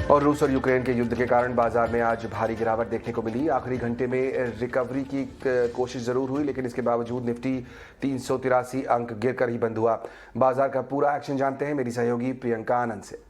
और रूस और यूक्रेन के युद्ध के कारण बाजार में आज भारी गिरावट देखने को मिली। आखिरी घंटे में रिकवरी की कोशिश जरूर हुई, लेकिन इसके बावजूद निफ्टी 383 अंक गिरकर ही बंद हुआ। बाजार का पूरा एक्शन जानते हैं मेरी सहयोगी प्रियंका आनंद से।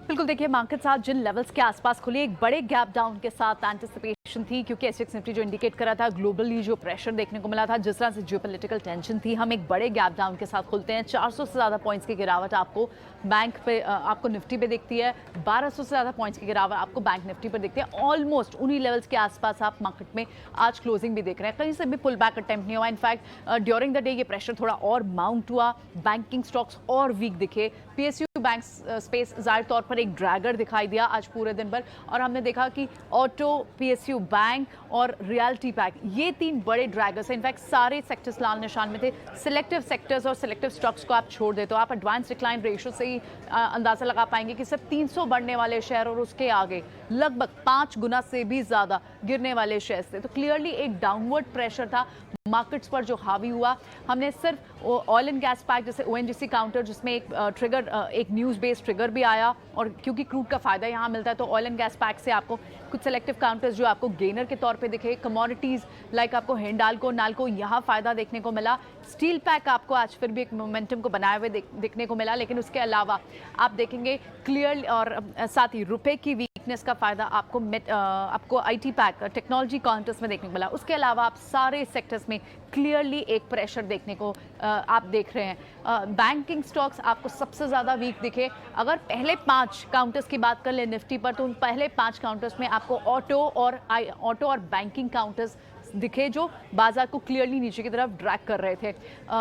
बिल्कुल, देखिए मार्केट्स आज जिन लेवल्स के आसपास खुली, एक बड़े गैप डाउन के साथ एंटिसिपेशन थी, क्योंकि एसएक्स निफ्टी जो इंडिकेट कर रहा था ग्लोबली जो प्रेशर देखने को मिला था, जिस तरह से जियोपॉलिटिकल टेंशन थी, हम एक बड़े गैप डाउन के साथ खुलते हैं। 400 से ज़्यादा पॉइंट्स की गिरावट आपको बैंक पे, आपको निफ्टी पे दिखती है। 1200 से ज़्यादा पॉइंट्स की गिरावट आपको बैंक निफ्टी पर दिखती है। ऑलमोस्ट उन्हीं लेवल्स के आसपास आप मार्केट में आज क्लोजिंग भी देख रहे हैं। कहीं से भी पुल बैक अटेम्प्ट नहीं हुआ। इनफैक्ट ड्यूरिंग द डे ये प्रेशर थोड़ा और माउंट हुआ, बैंकिंग स्टॉक्स और वीक दिखे। पीएसयू बैंक स्पेस जाहिर तौर पर एक ड्रैगर दिखाई दिया आज पूरे दिन भर, और हमने देखा कि ऑटो, पीएसयू बैंक और रियल्टी पैक, ये तीन बड़े ड्रैगर्स हैं। इनफैक्ट सारे सेक्टर्स लाल निशान में थे। सिलेक्टिव सेक्टर्स और सिलेक्टिव स्टॉक्स को आप छोड़ दे तो आप एडवांस डिक्लाइन रेशियो से ही अंदाजा लगा पाएंगे कि सिर्फ 300 बढ़ने वाले शेयर और उसके आगे लगभग 5 गुना से भी ज्यादा गिरने वाले शेयर थे। तो क्लियरली एक डाउनवर्ड प्रेशर था मार्केट्स पर जो हावी हुआ। हमने सिर्फ ऑयल एंड गैस पैक जैसे ओएनजीसी काउंटर, जिसमें एक ट्रिगर, एक न्यूज़ बेस्ड ट्रिगर भी आया, और क्योंकि क्रूड का फायदा यहाँ मिलता है, तो ऑयल एंड गैस पैक से आपको कुछ सेलेक्टिव काउंटर्स जो आपको गेनर के तौर पे दिखे। कमोडिटीज़ लाइक आपको हिंडाल्को, नाल्को, यहाँ फायदा देखने को मिला। स्टील पैक आपको आज फिर भी एक मोमेंटम को बनाए हुए देखने को मिला, लेकिन उसके अलावा आप देखेंगे क्लियर, और साथ ही रुपए की वीकनेस का फायदा आपको आईटी पैक, टेक्नोलॉजी काउंटर्स में देखने को मिला। उसके अलावा आप सारे सेक्टर्स में क्लियरली एक प्रेशर देखने को आप देख रहे हैं। बैंकिंग स्टॉक्स आपको सबसे ज़्यादा वीक दिखे। अगर पहले 5 काउंटर्स की बात कर ले निफ्टी पर, तो उन पहले 5 काउंटर्स में आपको ऑटो और बैंकिंग काउंटर्स दिखे, जो बाजार को क्लियरली नीचे की तरफ ड्रैग कर रहे थे।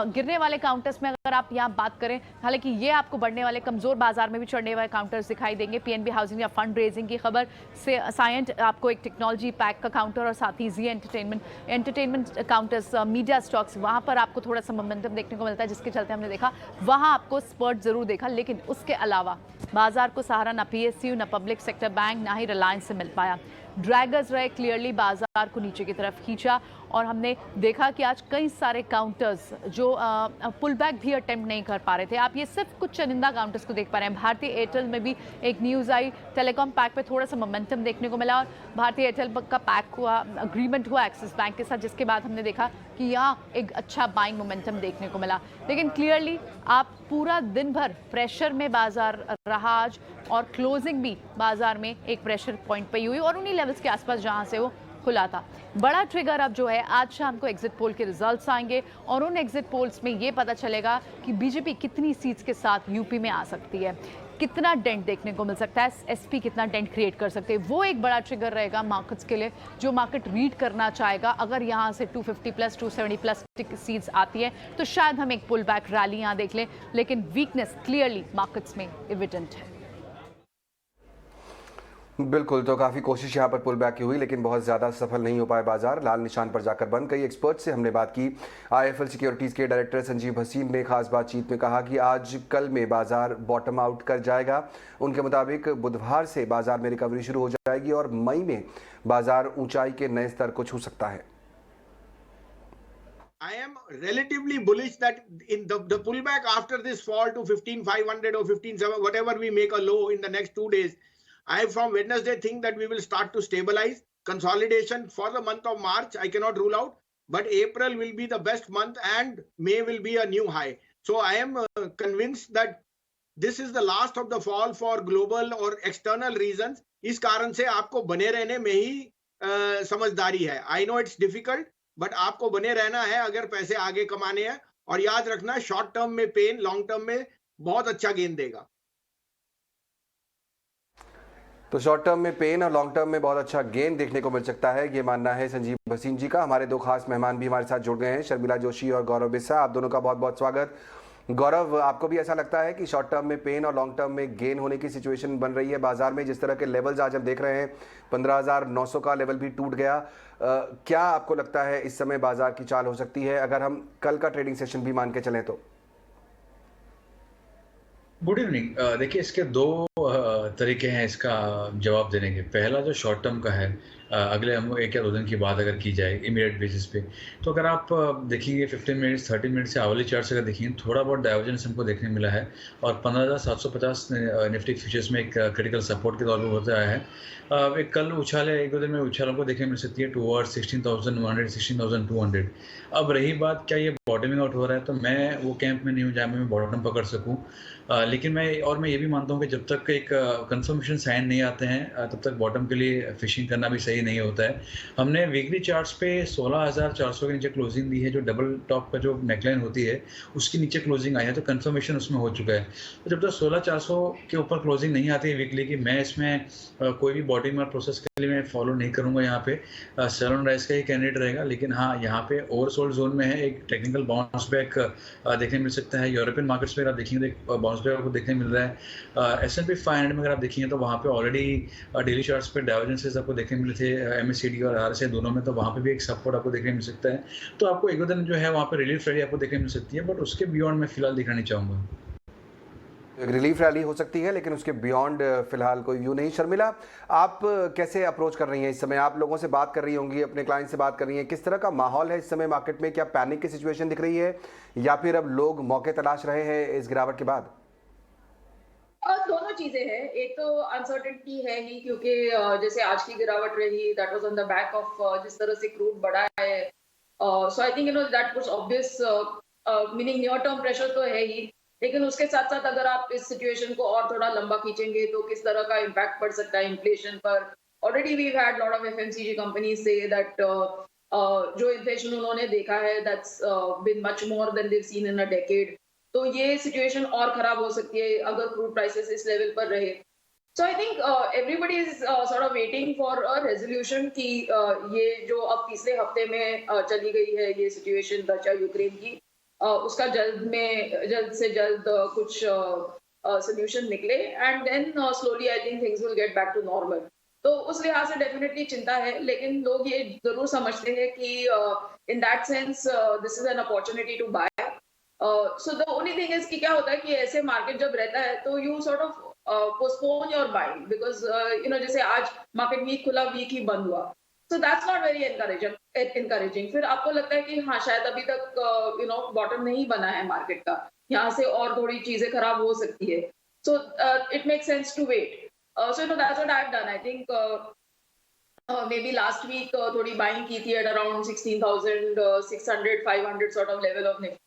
गिरने वाले काउंटर्स में अगर आप यहाँ बात करें, हालांकि ये आपको बढ़ने वाले कमजोर बाजार में भी चढ़ने वाले काउंटर्स दिखाई देंगे। पीएनबी हाउसिंग या फंड रेजिंग की खबर से साइंट आपको एक टेक्नोलॉजी पैक का काउंटर, और साथ ही जी एंटरटेनमेंट काउंटर्स, मीडिया स्टॉक्स, वहाँ पर आपको थोड़ा सा मोमेंटम देखने को मिलता है, जिसके चलते हमने देखा वहाँ आपको स्पर्ट जरूर देखा। लेकिन उसके अलावा बाजार को सहारा ना पीएसयू, ना पब्लिक सेक्टर बैंक, ना ही रिलायंस से मिल पाया। ड्रैगर्स रहे, क्लियरली बाजार को नीचे की तरफ खींचा, और हमने देखा कि आज कई सारे काउंटर्स जो पुल बैक भी अटेम्प्ट नहीं कर पा रहे थे। आप ये सिर्फ कुछ चुनिंदा काउंटर्स को देख पा रहे हैं। भारतीय एयरटेल में भी एक न्यूज़ आई, टेलीकॉम पैक पे थोड़ा सा मोमेंटम देखने को मिला, और भारतीय एयरटेल का पैक हुआ, अग्रीमेंट हुआ एक्सिस बैंक के साथ, जिसके बाद हमने देखा कि यहाँ एक अच्छा बाइंग मोमेंटम देखने को मिला। लेकिन क्लियरली आप पूरा दिन भर प्रेशर में बाजार रहा आज, और क्लोजिंग भी बाजार में एक प्रेशर पॉइंट पे हुई, और उन्हीं लेवल्स के आसपास जहां से वो खुला था। बड़ा ट्रिगर अब जो है, आज शाम को एग्जिट पोल के रिजल्ट्स आएंगे, और उन एग्जिट पोल्स में ये पता चलेगा कि बीजेपी कितनी सीट्स के साथ यूपी में आ सकती है, कितना डेंट देखने को मिल सकता है, एसपी कितना डेंट क्रिएट कर सकते हैं। वो एक बड़ा ट्रिगर रहेगा मार्केट्स के लिए, जो मार्केट रीड करना चाहेगा। अगर यहाँ से 250 प्लस 270 प्लस सीट्स आती है, तो शायद हम एक पुल बैक रैली यहाँ देख लें, लेकिन वीकनेस क्लियरली मार्केट्स में एविडेंट है। बिल्कुल, तो काफ़ी कोशिश यहाँ पर पुल बैक की हुई, लेकिन बहुत ज़्यादा सफल नहीं हो पाए बाजार, लाल निशान पर जाकर बंद। कई एक्सपर्ट से हमने बात की। आईएफएल सिक्योरिटीज़ के डायरेक्टर संजीव भसीन ने खास बातचीत में कहा कि आज कल में बाजार बॉटम आउट कर जाएगा। उनके मुताबिक बुधवार से बाजार में रिकवरी शुरू हो जाएगी, और मई में बाजार ऊंचाई के नए स्तर को छू सकता है। I am relatively bullish that in the pullback after this fall to 15,500 or 15,700, whatever we make a low in the next 2 days, I from Wednesday think that we will start to stabilize. Consolidation for the month of March, I cannot rule out, but April will be the best month and May will be a new high. So I am convinced that this is the last of the fall for global or external reasons. इस कारण से आपको बने रहने में ही समझदारी है। I know it's difficult, but आपको बने रहना है अगर पैसे आगे कमाने हैं, और याद रखना शॉर्ट टर्म में पेन लॉन्ग टर्म में बहुत अच्छा गेन देगा। तो शॉर्ट टर्म में पेन और लॉन्ग टर्म में बहुत अच्छा गेन देखने को मिल सकता है, ये मानना है संजीव भसीन जी का। हमारे 2 खास मेहमान भी हमारे साथ जुड़ गए हैं, शर्मिला जोशी और गौरव बिस्सा। आप दोनों का बहुत बहुत स्वागत। गौरव, आपको भी ऐसा लगता है कि शॉर्ट टर्म में पेन और लॉन्ग टर्म में गेन होने की सिचुएशन बन रही है बाजार में? जिस तरह के लेवल्स आज हम देख रहे हैं, 15,900 का लेवल भी टूट गया। क्या आपको लगता है इस समय बाजार की चाल हो सकती है, अगर हम कल का ट्रेडिंग सेशन भी मान के चलें तो? Good evening. देखिए, इसके 2 तरीके हैं इसका जवाब देने के। पहला जो शॉर्ट टर्म का है, अगले हम 1 या 2 दिन की बात अगर की जाए इमीडिएट बेसिस पे, तो अगर आप देखेंगे 15 मिनट्स 30 मिनट से आवली चार्ट्स अगर देखेंगे थोड़ा बहुत डाइवर्जेंस हमको देखने मिला है और 15,750 निफ्टी फ्यूचर्स में एक क्रिटिकल सपोर्ट के तौर पर होता आया है। एक कल उछाल है, 1-2 दिन में उछाल हमको देखने मिल सकती है टुवर्ड्स 16,100 16,200। अब रही बात क्या ये बॉटमिंग आउट हो रहा है, तो मैं वो कैंप में नहीं हूँ जहाँ मैं बॉटम पकड़ सकूँ। लेकिन मैं ये भी मानता हूँ कि जब तक एक कंफर्मेशन साइन नहीं आते हैं तब तक बॉटम के लिए फिशिंग करना भी सही नहीं होता है। हमने वीकली चार्ट्स पे 16,400 के नीचे क्लोजिंग दी है, जो डबल टॉप का जो नेकलाइन होती है उसके नीचे क्लोजिंग आई है, तो कंफर्मेशन उसमें हो चुका है। तो जब तक 16,400 के ऊपर क्लोजिंग नहीं आती है वीकली की, मैं इसमें कोई भी बॉटम और प्रोसेस के लिए मैं फॉलो नहीं करूँगा। यहाँ पे सेल ऑन राइज का ही कैंडिडेट रहेगा। लेकिन हाँ, यहाँ पे ओवरसोल्ड जोन में है, एक टेक्निकल बाउंस बैक देखने मिल सकता है। यूरोपियन मार्केट्स में आप देखेंगे तो बाउंस बैक आपको देखने मिल रहा है। S&P 500 में अगर आप देखेंगे तो वहाँ पे ऑलरेडी डेली चार्ट्स पे डाइवर्जेंसेस आपको देखने मिले थे MACD और RSI दोनों में, तो वहाँ पे भी एक सपोर्ट आपको देखने मिल सकता है। तो आपको 1-2 दिन जो है वहाँ पे रिलीफ रैली आपको देखने मिल सकती है, बट उसके बियॉन्ड मैं फिलहाल दिखना नहीं चाहूँगा। एक रिलीफ रैली हो सकती है लेकिन उसके बियॉन्ड फिलहाल कोई व्यू नहीं। शर्मिला, आप कैसे अप्रोच कर रही हैं इस समय? आप लोगों से बात कर रही होंगी, अपने क्लाइंट से बात कर रही हैं, किस तरह का माहौल है इस समय मार्केट में? क्या पैनिक की सिचुएशन दिख रही है या फिर अब लोग मौके तलाश रहे हैं इस गिरावट के बाद? दोनों चीजें हैं। एक तो अनसर्टेनिटी है ही, क्योंकि जैसे आज की गिरावट रही, that was on the back of जिस तरह से क्रूड बढ़ा है। So I think that was obvious, meaning near term pressure तो है ही, लेकिन उसके साथ साथ अगर आप इस सिचुएशन को और थोड़ा लंबा खींचेंगे तो किस तरह का इम्पैक्ट पड़ सकता है इन्फ्लेशन पर। Already we had lot of FMCG companies से दैट जो इन्फ्लेशन उन्होंने देखा है that's been much more than they have seen in a decade. तो ये सिचुएशन और खराब हो सकती है अगर क्रूड प्राइसेस इस लेवल पर रहे। So I think everybody is sort of waiting for a resolution कि ये जो अब तीसरे हफ्ते में चली गई है ये सिचुएशन रशिया यूक्रेन की, उसका जल्द से जल्द कुछ सोल्यूशन निकले, and then slowly I think things will get back to normal. तो उस लिहाज से डेफिनेटली चिंता है, लेकिन लोग ये जरूर समझते हैं कि in that sense this is an opportunity to buy. So the only thing is कि क्या होता है कि ऐसे मार्केट जब रहता है तो you sort of postpone your buying, because जैसे आज मार्केट वीक खुला, वीक ही बंद हुआ, so that's not very encouraging. फिर आपको लगता है कि हाँ शायद अभी तक बॉटम नहीं बना है मार्केट का, यहाँ से और थोड़ी चीजें खराब हो सकती है। So it makes sense to wait. So that's what I have done. I think maybe last week थोड़ी बाइंग की थी at around 16,600 500 sort of level of Nifty,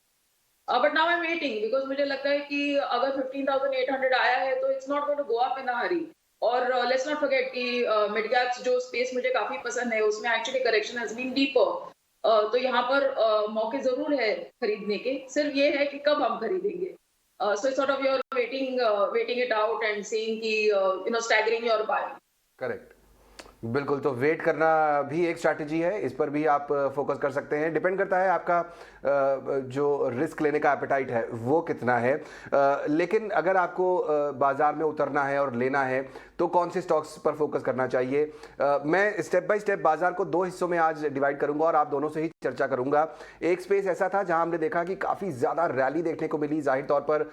but now I am waiting, because मुझे लगता है कि अगर 15,800 आया है तो it's not going to go up in a hurry. और लेट्स नॉट फॉरगेट कि मिड कैप्स जो स्पेस मुझे काफी पसंद है उसमें actually correction has been deeper. तो यहाँ पर मौके जरूर है खरीदने के, सिर्फ ये है कि कब हम खरीदेंगे। So sort of your waiting it out and seeing कि स्टैगरिंग योर बाय। करेक्ट, बिल्कुल। तो वेट करना भी एक स्ट्रैटेजी है, इस पर भी आप फोकस कर सकते हैं। डिपेंड करता है आपका जो रिस्क लेने का एपेटाइट है वो कितना है। लेकिन अगर आपको बाजार में उतरना है और लेना है तो कौन से स्टॉक्स पर फोकस करना चाहिए? मैं स्टेप बाय स्टेप बाजार को 2 हिस्सों में आज डिवाइड करूंगा और आप दोनों से ही चर्चा करूंगा। एक स्पेस ऐसा था जहां हमने देखा कि काफ़ी ज़्यादा रैली देखने को मिली जाहिर तौर पर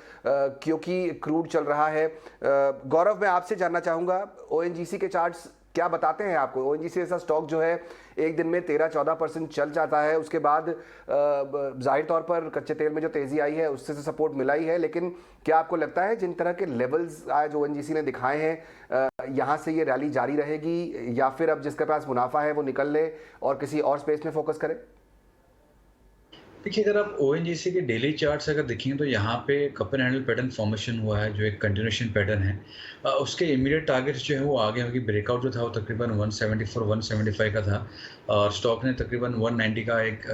क्योंकि क्रूड चल रहा है। गौरव, मैं आपसे जानना चाहूँगा ONGC के चार्ट्स क्या बताते हैं आपको? ONGC ऐसा स्टॉक जो है एक दिन में 13-14% चल जाता है, उसके बाद जाहिर तौर पर कच्चे तेल में जो तेज़ी आई है उससे सपोर्ट मिला ही है, लेकिन क्या आपको लगता है जिन तरह के लेवल्स आज ONGC ने दिखाए हैं यहाँ से ये रैली जारी रहेगी या फिर अब जिसके पास मुनाफा है वो निकल ले और किसी और स्पेस में फोकस करे? देखिए, अगर आप ONGC के डेली चार्ट्स अगर देखेंगे तो यहाँ पे cup and handle pattern formation हुआ है जो एक कंटिन्यूएशन पैटर्न है। उसके इमीडिएट टारगेट्स जो है वो आगे होगी। ब्रेकआउट जो था वो तकरीबन 174-175 का था और स्टॉक ने तकरीबन 190 का एक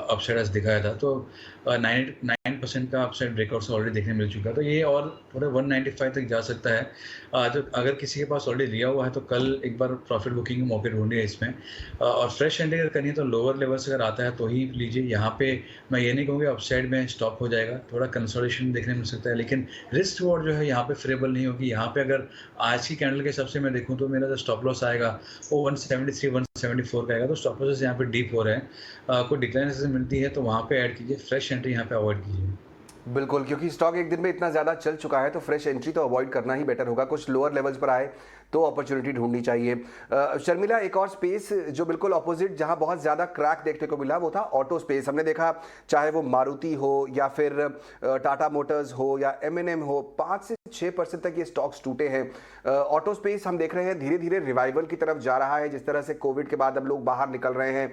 अपसाइड दिखाया था। तो 9% का अपसाइड ब्रेकआउट से ऑलरेडी देखने मिल चुका है, तो ये और थोड़े 195 तक जा सकता है। तो अगर किसी के पास ऑलरेडी लिया हुआ है तो कल एक बार प्रॉफिट बुकिंग के मौके ढूंढिए इसमें। और फ्रेश एंट्री अगर करनी है तो लोअर लेवल से अगर आता है तो ही लीजिए। यहाँ पे मैं ये नहीं कहूँगा अपसाइड में स्टॉप हो जाएगा, थोड़ा कंसोलिडेशन देखने मिल सकता है, लेकिन रिस्क रिवॉर्ड जो है यहाँ पे फेवरेबल नहीं होगी। यहाँ पे अगर आज की कैंडल के हिसाब से मैं देखूँ तो मेरा जो स्टॉप लॉस आएगा वो 173-174 का आएगा। तो स्टॉप लॉसेस यहाँ पे डीप हो रहे हैं। कोई डिक्लाइन मिलती है तो वहाँ पे ऐड कीजिए, फ्रेश एंट्री यहाँ पे अवॉइड कीजिए। बिल्कुल, क्योंकि स्टॉक एक दिन में इतना ज़्यादा चल चुका है तो फ्रेश एंट्री तो अवॉइड करना ही बेटर होगा। कुछ लोअर लेवल्स पर आए तो अपॉर्चुनिटी ढूंढनी चाहिए। शर्मिला, एक और स्पेस जो बिल्कुल ऑपोजिट जहां बहुत ज़्यादा क्रैक देखने को मिला वो था ऑटो स्पेस। हमने देखा चाहे वो मारुति हो या फिर टाटा मोटर्स हो या M&M हो, 5 से 6% तक ये स्टॉक्स टूटे हैं। ऑटो स्पेस हम देख रहे हैं धीरे धीरे रिवाइवल की तरफ जा रहा है। जिस तरह से कोविड के बाद अब लोग बाहर निकल रहे हैं,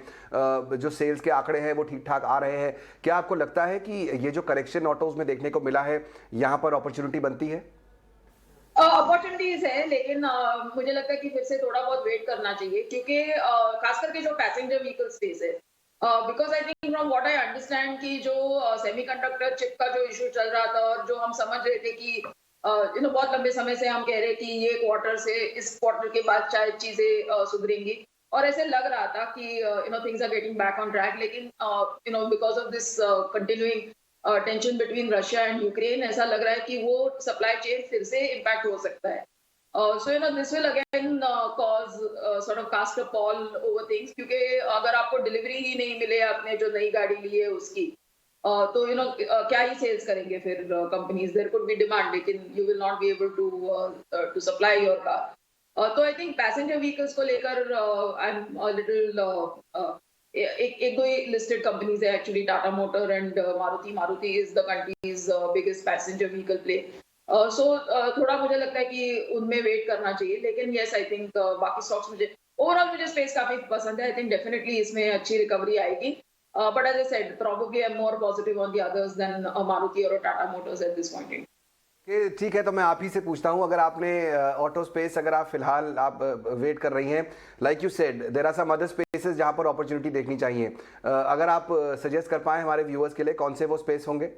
जो सेल्स के आंकड़े हैं वो ठीक ठाक आ रहे हैं। क्या आपको लगता है कि ये जो करेक्शन ऑटोज में देखने को मिला है यहाँ पर अपॉर्चुनिटी बनती है? अपॉर्चुनिटीज है, लेकिन मुझे लगता है कि फिर से थोड़ा बहुत वेट करना चाहिए, क्योंकि खास करके जो पैसेंजर व्हीकल स्पेस है, because I think from what I understand कि जो सेमीकंडक्टर चिप का जो इशू चल रहा था और जो हम समझ रहे थे कि बहुत लंबे समय से हम कह रहे कि ये क्वार्टर से इस क्वार्टर के बाद शायद चीजें सुधरेंगी और ऐसे लग रहा था कि things are getting back on track, लेकिन because of this continuing tension between Russia and Ukraine, ऐसा लग रहा है कि वो सप्लाई चेन फिर से इम्पैक्ट हो सकता है। So this will again cause sort of cast a pall over things, क्योंकि अगर आपको डिलीवरी ही नहीं मिले आपने जो नई गाड़ी ली है उसकी, तो क्या ही सेल्स करेंगे फिर companies. There could be demand, लेकिन you will not be able to supply your car. तो आई थिंक पैसेंजर व्हीकल्स को लेकर आई एम लिटिल एक दो लिस्टेड कंपनीज है actually, Tata motor and Maruti is the country's biggest passenger vehicle play. So थोड़ा मुझे लगता है कि उनमें वेट करना चाहिए, लेकिन यस आई थिंक बाकी स्टॉक्स ओवरऑल मुझे स्पेस काफी पसंद है। आई थिंक डेफिनेटली इसमें अच्छी रिकवरी आएगी, but as I said probably I am more positive on the others than Maruti और Tata motors at this point in. ठीक है, तो मैं आप ही से पूछता हूं, अगर आपने ऑटो स्पेस अगर आप फिलहाल आप वेट कर रही हैं, like you said there are some other spaces जहां पर अपॉर्चुनिटी देखनी चाहिए, अगर आप सजेस्ट कर पाए हमारे व्यूअर्स के लिए कौन से वो स्पेस होंगे?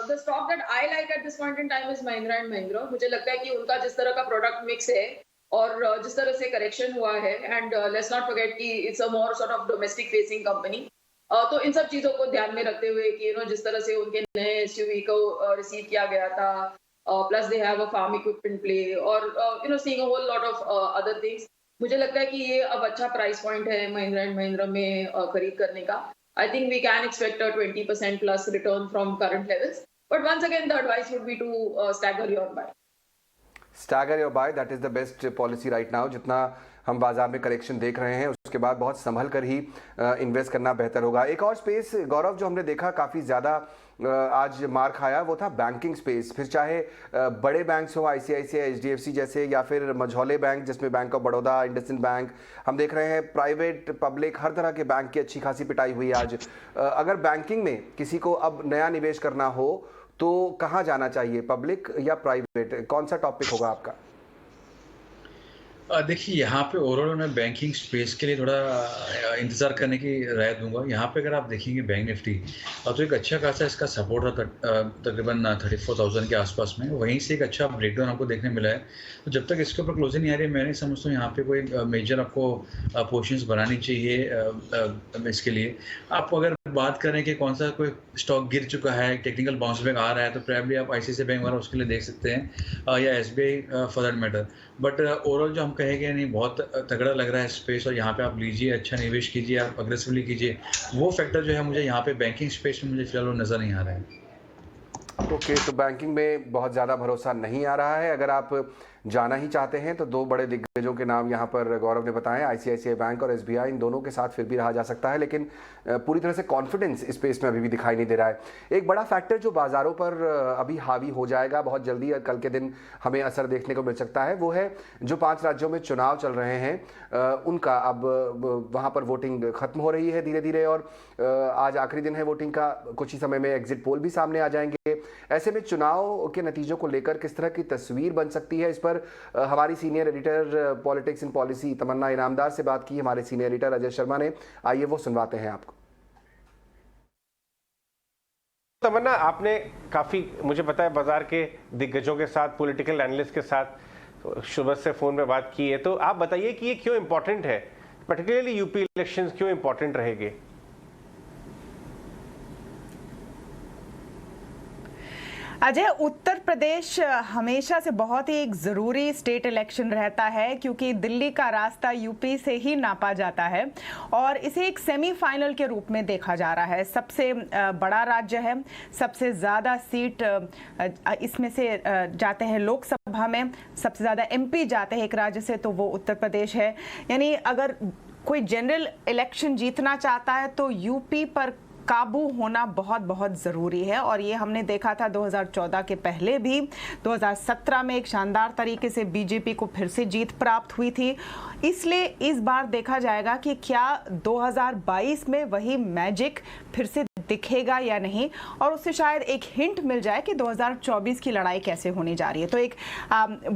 The stock that I like at this point in time is Mahindra and Mahindra. मुझे लगता है कि उनका जिस तरह का प्रोडक्ट मिक्स है और जिस तरह से करेक्शन हुआ है, एंड लेट्स नॉट फॉरगेट कि it's a more sort of domestic facing company, तो इन सब चीजों को ध्यान में रखते हुए कि जिस तरह से उनके नए एसयूवी को रिसीव किया गया था, plus they have a farm equipment play और seeing a whole lot of other things, मुझे लगता है कि ये अब अच्छा प्राइस पॉइंट है महिंद्रा एंड महिंद्रा में खरीद करने का। I think we can expect a 20% plus return from current levels, but once again the advice would be to stagger your buy. Stagger your buy, that is the best policy right now. जितना हम बाजार में correction देख रहे हैं उसके बाद बहुत संभल कर ही इन्वेस्ट करना बेहतर होगा। एक और स्पेस गौरव जो हमने देखा काफ़ी ज़्यादा आज मार खाया वो था बैंकिंग स्पेस। फिर चाहे बड़े बैंक्स हो ICICI HDFC जैसे या फिर मझौले बैंक जिसमें bank of Baroda, IndusInd bank, हम देख रहे हैं प्राइवेट पब्लिक हर तरह के बैंक की अच्छी खासी पिटाई हुई आज। अगर बैंकिंग में किसी को अब नया निवेश करना हो तो कहाँ जाना चाहिए, पब्लिक या प्राइवेट, कौन सा टॉपिक होगा आपका? देखिए यहाँ पे ओवरऑल मैं बैंकिंग स्पेस के लिए थोड़ा इंतज़ार करने की राय दूंगा। यहाँ पे अगर आप देखेंगे बैंक निफ्टी तो एक अच्छा खासा इसका सपोर्ट था तकरीबन 34,000 के आसपास में, वहीं से एक अच्छा ब्रेकडाउन आपको देखने मिला है। तो जब तक इसके ऊपर क्लोजिंग नहीं आ रही है मैं नहीं समझता हूँ यहाँ पे कोई मेजर आपको पोजीशंस बनानी चाहिए। इसके लिए आप अगर बात करें कि कौन सा कोई स्टॉक गिर चुका है, टेक्निकल बाउंस बैक आ रहा है, तो प्रोबेबली आप ICICI बैंक वाला उसके लिए देख सकते हैं या SBI for that matter. But overall जो हम कहेंगे नहीं बहुत तगड़ा लग रहा है स्पेस और यहाँ पे आप लीजिए, अच्छा निवेश कीजिए, आप अग्रेसिवली कीजिए, वो फैक्टर जो है मुझे यहाँ पे बैंकिंग स्पेस में मुझे फिलहाल नज़र नहीं आ रहा है। ओके, तो बैंकिंग में बहुत ज़्यादा भरोसा नहीं आ रहा है। अगर आप जाना ही चाहते हैं तो दो बड़े दिग्गजों के नाम यहाँ पर गौरव ने बताए, ICICI बैंक और SBI, इन दोनों के साथ फिर भी रहा जा सकता है, लेकिन पूरी तरह से कॉन्फिडेंस इस स्पेस में अभी भी दिखाई नहीं दे रहा है। एक बड़ा फैक्टर जो बाज़ारों पर अभी हावी हो जाएगा बहुत जल्दी, कल के दिन हमें असर देखने को मिल सकता है, वो है जो 5 राज्यों में चुनाव चल रहे हैं उनका अब वहाँ पर वोटिंग खत्म हो रही है धीरे धीरे और आज आखिरी दिन है वोटिंग का। कुछ ही समय में एग्जिट पोल भी सामने आ जाएंगे। ऐसे में चुनाव के नतीजों को लेकर किस तरह की तस्वीर बन सकती है, इस पर हमारी senior editor politics and policy Tamanna Inamdar से बात की हमारे सीनियर एडिटर अजय शर्मा ने। आइए वो सुनवाते हैं आपको। तमन्ना, आपने काफ़ी मुझे पता है बाजार के दिग्गजों के साथ, पॉलिटिकल एनालिस्ट के साथ सुबह से फ़ोन पे बात की है, तो आप बताइए कि ये क्यों इम्पोर्टेंट है, पर्टिकुलरली यूपी इलेक्शंस क्यों इम्पोर्टेंट रहेंगे? अजय, उत्तर प्रदेश हमेशा से बहुत ही एक ज़रूरी स्टेट इलेक्शन रहता है क्योंकि दिल्ली का रास्ता यूपी से ही नापा जाता है और इसे एक सेमीफाइनल के रूप में देखा जा रहा है। सबसे बड़ा राज्य है, सबसे ज़्यादा सीट इसमें से जाते हैं लोकसभा में, सबसे ज़्यादा एमपी जाते हैं एक राज्य से, तो वो उत्तर प्रदेश है। यानी अगर कोई जनरल इलेक्शन जीतना चाहता है तो यूपी पर काबू होना बहुत बहुत ज़रूरी है और ये हमने देखा था 2014 के पहले भी। 2017 में एक शानदार तरीके से बीजेपी को फिर से जीत प्राप्त हुई थी, इसलिए इस बार देखा जाएगा कि क्या 2022 में वही मैजिक फिर से दिखेगा या नहीं और उससे शायद एक हिंट मिल जाए कि 2024 की लड़ाई कैसे होने जा रही है। तो एक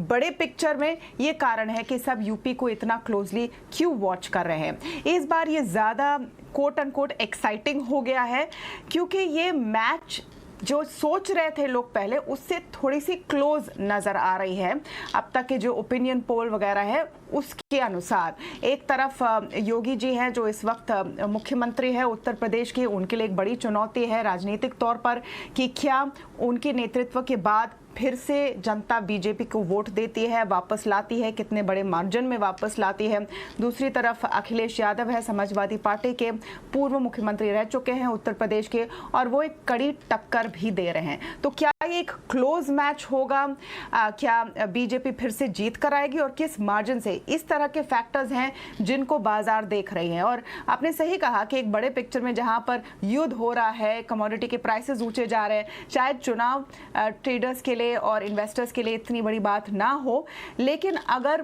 बड़े पिक्चर में ये कारण है कि सब यूपी को इतना क्लोजली क्यों वॉच कर रहे हैं। इस बार ये ज़्यादा कोट अनकोट एक्साइटिंग हो गया है क्योंकि ये मैच जो सोच रहे थे लोग पहले उससे थोड़ी सी क्लोज नज़र आ रही है। अब तक के जो ओपिनियन पोल वगैरह है उसके अनुसार एक तरफ योगी जी हैं जो इस वक्त मुख्यमंत्री है उत्तर प्रदेश के, उनके लिए एक बड़ी चुनौती है राजनीतिक तौर पर कि क्या उनके नेतृत्व के बाद फिर से जनता बीजेपी को वोट देती है, वापस लाती है, कितने बड़े मार्जिन में वापस लाती है। दूसरी तरफ अखिलेश यादव है, समाजवादी पार्टी के पूर्व मुख्यमंत्री रह चुके हैं उत्तर प्रदेश के और वो एक कड़ी टक्कर भी दे रहे हैं। तो क्या ये एक क्लोज मैच होगा? क्या बीजेपी फिर से जीत कर आएगी और किस मार्जिन से? इस तरह के फैक्टर्स हैं जिनको बाजार देख रही है। और आपने सही कहा कि एक बड़े पिक्चर में जहां पर युद्ध हो रहा है, कमोडिटी के प्राइसेस ऊंचे जा रहे हैं, शायद चुनाव ट्रेडर्स के लिए और इन्वेस्टर्स के लिए इतनी बड़ी बात ना हो, लेकिन अगर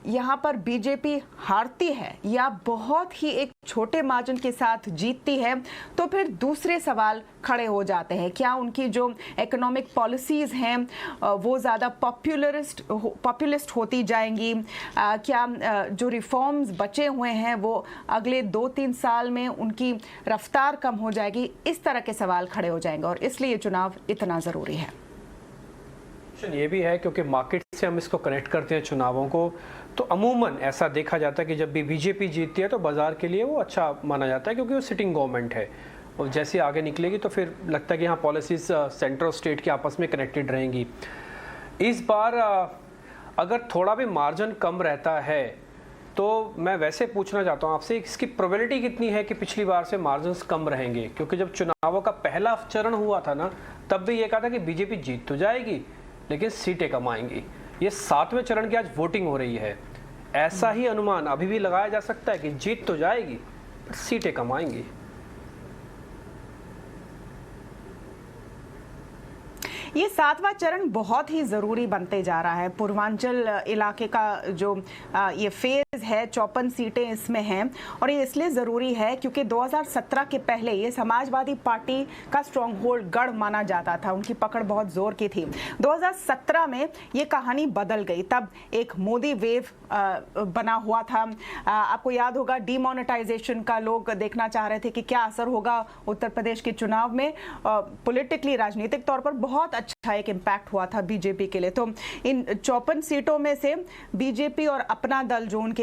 यहाँ पर बीजेपी हारती है या बहुत ही एक छोटे मार्जिन के साथ जीतती है तो फिर दूसरे सवाल खड़े हो जाते हैं। क्या उनकी जो इकोनॉमिक पॉलिसीज़ हैं वो ज़्यादा पॉपुलिस्ट होती जाएंगी? क्या जो रिफॉर्म्स बचे हुए हैं वो अगले 2-3 साल में उनकी रफ्तार कम हो जाएगी? इस तरह के सवाल खड़े हो जाएंगे और इसलिए ये चुनाव इतना ज़रूरी है। ये भी है क्योंकि मार्केट से हम इसको कनेक्ट करते हैं चुनावों को, तो अमूमन ऐसा देखा जाता है कि जब भी बीजेपी जीतती है तो बाजार के लिए वो अच्छा माना जाता है क्योंकि वो सिटिंग गवर्नमेंट है और जैसे आगे निकलेगी तो फिर लगता है कि हाँ पॉलिसीज सेंटर और स्टेट के आपस में कनेक्टेड रहेंगी। इस बार अगर थोड़ा भी मार्जिन कम रहता है तो मैं वैसे पूछना चाहता हूँ आपसे, इसकी प्रोबेबिलिटी कितनी है कि पिछली बार से मार्जिन कम रहेंगे? क्योंकि जब चुनावों का पहला चरण हुआ था ना तब भी ये कहा था कि बीजेपी जीत तो जाएगी लेकिन सीटें कम आएंगी। ये 7वें चरण की आज वोटिंग हो रही है, ऐसा ही अनुमान अभी भी लगाया जा सकता है कि जीत तो जाएगी पर सीटें कम आएंगी। ये 7वां चरण बहुत ही ज़रूरी बनते जा रहा है। पूर्वांचल इलाके का जो ये फेज़ है, 54 सीटें इसमें हैं और ये इसलिए ज़रूरी है क्योंकि 2017 के पहले ये समाजवादी पार्टी का स्ट्रॉन्ग होल्ड गढ़ माना जाता था, उनकी पकड़ बहुत ज़ोर की थी। 2017 में ये कहानी बदल गई, तब एक मोदी वेव बना हुआ था। आपको याद होगा डीमोनेटाइजेशन का लोग देखना चाह रहे थे कि क्या असर होगा उत्तर प्रदेश के चुनाव में। पॉलिटिकली राजनीतिक तौर पर बहुत अच्छा एक इम्पैक्ट हुआ था बीजेपी के लिए। तो इन 54 सीटों में से बीजेपी और अपना दल जो उनके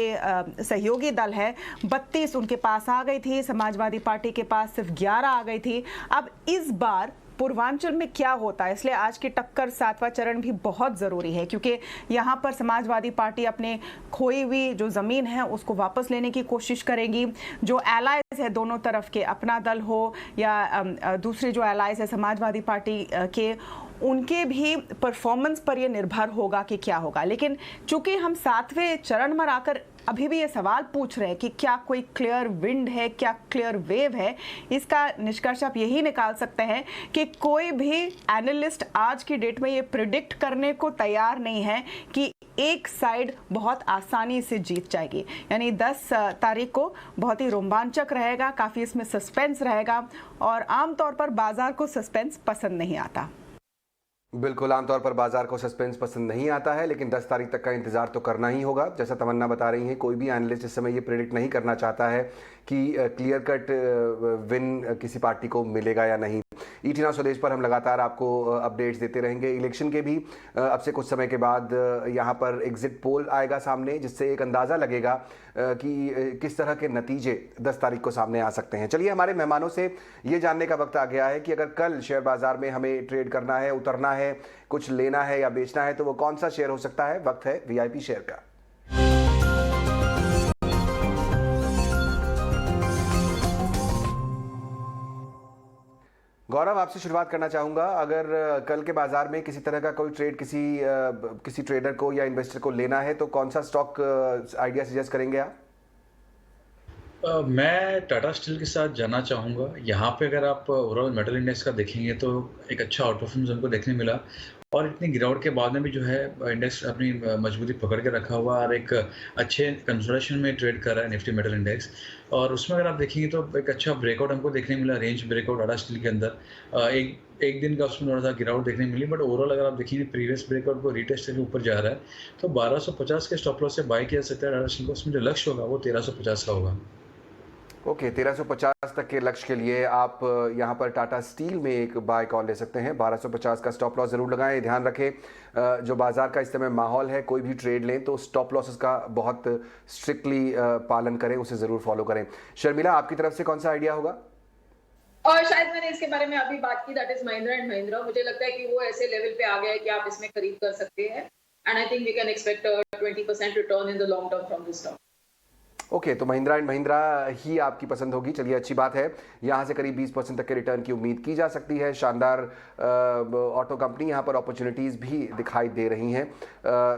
सहयोगी दल है 32 उनके पास आ गई थी, समाजवादी पार्टी के पास सिर्फ 11 आ गई थी। अब इस बार पूर्वांचल में क्या होता है, इसलिए आज की टक्कर 7वां चरण भी बहुत ज़रूरी है क्योंकि यहाँ पर समाजवादी पार्टी अपने खोई हुई जो ज़मीन है उसको वापस लेने की कोशिश करेगी। जो एलाइज है दोनों तरफ के, अपना दल हो या दूसरे जो एलाइज है समाजवादी पार्टी के, उनके भी परफॉर्मेंस पर ये निर्भर होगा कि क्या होगा। लेकिन चूंकि हम 7वें चरण में आकर अभी भी ये सवाल पूछ रहे हैं कि क्या कोई क्लियर विंड है, क्या क्लियर वेव है, इसका निष्कर्ष आप यही निकाल सकते हैं कि कोई भी एनालिस्ट आज की डेट में ये प्रिडिक्ट करने को तैयार नहीं है कि एक साइड बहुत आसानी से जीत जाएगी। यानी 10 तारीख को बहुत ही रोमांचक रहेगा, काफ़ी इसमें सस्पेंस रहेगा और आमतौर पर बाजार को सस्पेंस पसंद नहीं आता। बिल्कुल, आमतौर पर बाजार को सस्पेंस पसंद नहीं आता है, लेकिन 10 तारीख तक का इंतजार तो करना ही होगा। जैसा तमन्ना बता रही हैं, कोई भी एनालिस्ट इस समय ये प्रेडिक्ट नहीं करना चाहता है कि क्लियर कट विन किसी पार्टी को मिलेगा या नहीं। ET Now स्वदेश पर हम लगातार आपको अपडेट्स देते रहेंगे। इलेक्शन के भी अब से कुछ समय के बाद यहाँ पर एग्जिट पोल आएगा सामने, जिससे एक अंदाज़ा लगेगा कि किस तरह के नतीजे 10 तारीख को सामने आ सकते हैं। चलिए, हमारे मेहमानों से ये जानने का वक्त आ गया है कि अगर कल शेयर बाजार में हमें ट्रेड करना है, उतरना है, कुछ लेना है या बेचना है, तो वो कौन सा शेयर हो सकता है। वक्त है VIP शेयर का। गौरव, आपसे शुरुआत करना चाहूंगा। अगर कल के बाजार में किसी तरह का कोई ट्रेड किसी ट्रेडर को या इन्वेस्टर को लेना है, तो कौन सा स्टॉक आइडिया सजेस्ट करेंगे आप? मैं टाटा स्टील के साथ जाना चाहूँगा। यहाँ पे अगर आप ओवरऑल मेटल इंडेक्स का देखेंगे तो एक अच्छा आउट परफॉर्मेंस हमको देखने मिला, और इतनी गिरावट के बाद में भी जो है इंडेक्स अपनी मजबूती पकड़ के रखा हुआ और एक अच्छे कंसोलिडेशन में ट्रेड कर रहा है निफ्टी मेटल इंडेक्स। और उसमें अगर आप देखेंगे तो एक अच्छा ब्रेकआउट हमको देखने मिला, रेंज ब्रेकआउट टाटा स्टील के अंदर। एक दिन का उसमें थोड़ा सा गिरावट देखने मिली, बट ओवरऑल अगर आप देखेंगे प्रीवियस ब्रेकआउट को रीटेस्ट करके ऊपर जा रहा है, तो 1250 के स्टॉप लॉस से बाय किया जा सकता है टाटा स्टील को। उसमें जो लक्ष्य होगा वो 1350 का होगा। ओके, 1350 तक के लक्ष्य के लिए आप यहाँ पर टाटा स्टील में एक बाय कॉल ले सकते हैं। 1250 का स्टॉप लॉस जरूर लगाएं। ध्यान रखें, जो बाजार का इस समय माहौल है, कोई भी ट्रेड लें तो स्टॉप लॉसेस का बहुत स्ट्रिक्टली पालन करें, उसे जरूर फॉलो करें। शर्मिला, आपकी तरफ से कौन सा आइडिया होगा? और शायद मैंने इसके बारे में अभी बात की, that is Mahindra and Mahindra. मुझे लगता है कि वो ऐसे लेवल पे आ गया है कि आप इसमें खरीद कर सकते हैं, and I think we can expect 20% return in the long term from this stock. Okay, तो महिंद्रा एंड महिंद्रा ही आपकी पसंद होगी। चलिए, अच्छी बात है। यहाँ से करीब 20% तक के रिटर्न की उम्मीद की जा सकती है। शानदार ऑटो कंपनी, यहाँ पर अपॉर्चुनिटीज़ भी दिखाई दे रही हैं।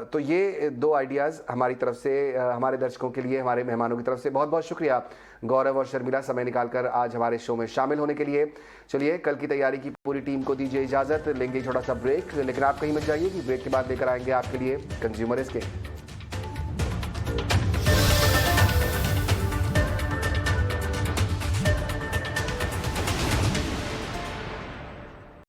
तो ये दो आइडियाज़ हमारी तरफ से, हमारे दर्शकों के लिए, हमारे मेहमानों की तरफ से बहुत बहुत शुक्रिया गौरव और शर्मिला, समय निकालकर आज हमारे शो में शामिल होने के लिए। चलिए, कल की तैयारी की पूरी टीम को दीजिए इजाज़त। लेंगे थोड़ा सा ब्रेक, लेकिन आप कहीं मत जाइए कि ब्रेक के बाद लेकर आएंगे आपके लिए कंज्यूमर स्केप।